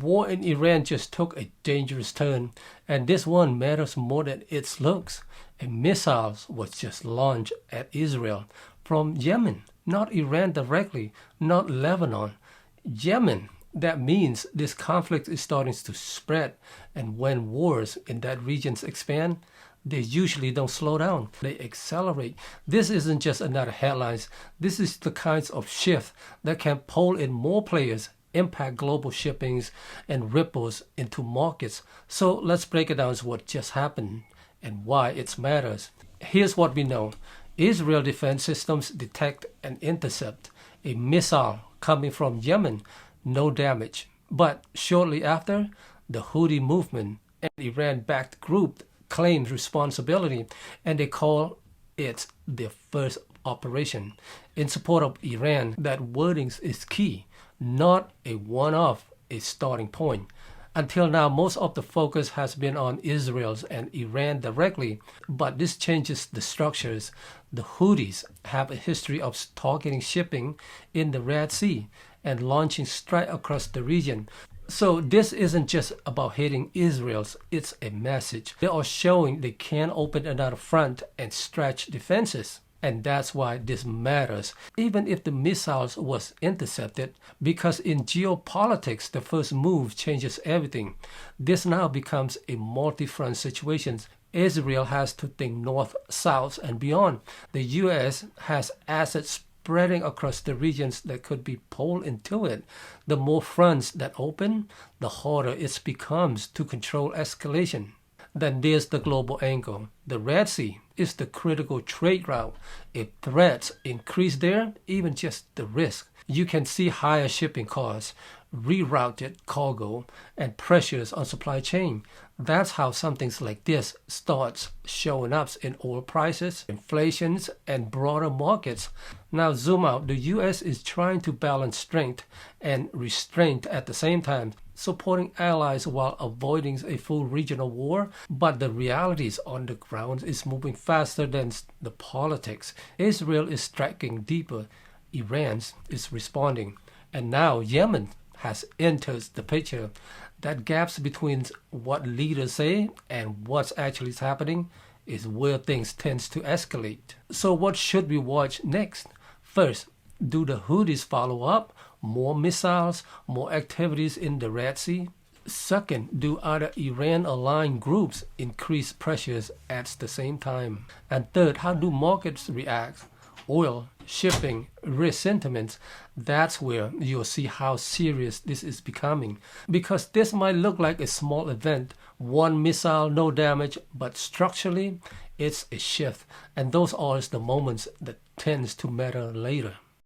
war in Iran just took a dangerous turn, and this one matters more than its looks. A missile was just launched at Israel from Yemen, not Iran directly, not Lebanon. Yemen. That means this conflict is starting to spread, and when wars in that region expand, they usually don't slow down, they accelerate. This isn't just another headlines. This is the kinds of shift that can pull in more players, impact global shippings, and ripples into markets. So let's break it down to what just happened and why it matters. Here's what we know. Israel defense systems detect and intercept a missile coming from Yemen. No damage. But shortly after, the Houthi movement, an Iran-backed group, claimed responsibility, and they call it their first operation. In support of Iran, that wording is key, not a one-off, a starting point. Until now, most of the focus has been on Israel and Iran directly, but this changes the structures. The Houthis have a history of targeting shipping in the Red Sea and launching strikes across the region. So this isn't just about hitting Israel, it's a message. They are showing they can open another front and stretch defenses. And that's why this matters, even if the missiles was intercepted, because in geopolitics, the first move changes everything. This now becomes a multi-front situation. Israel has to think north, south, and beyond. The U.S. has assets spreading across the regions that could be pulled into it. The more fronts that open, the harder it becomes to control escalation. Then there's the global angle. The Red Sea is the critical trade route. If threats increase there, even just the risk, you can see higher shipping costs, rerouted cargo, and pressures on supply chain. That's how something like this starts showing up in oil prices, inflations, and broader markets. Now zoom out. The U.S. is trying to balance strength and restraint at the same time, supporting allies while avoiding a full regional war. But the realities on the ground is moving faster than the politics. Israel is striking deeper. Iran is responding. And now Yemen has entered the picture. That gaps between what leaders say and what's actually happening is where things tend to escalate. So what should we watch next? First, do the Houthis follow up? More missiles, more activities in the Red Sea? Second, do other Iran-aligned groups increase pressures at the same time? And third, how do markets react? Oil, shipping, risk sentiments, that's where you'll see how serious this is becoming. Because this might look like a small event, one missile, no damage, but structurally, it's a shift. And those are the moments that tends to matter later.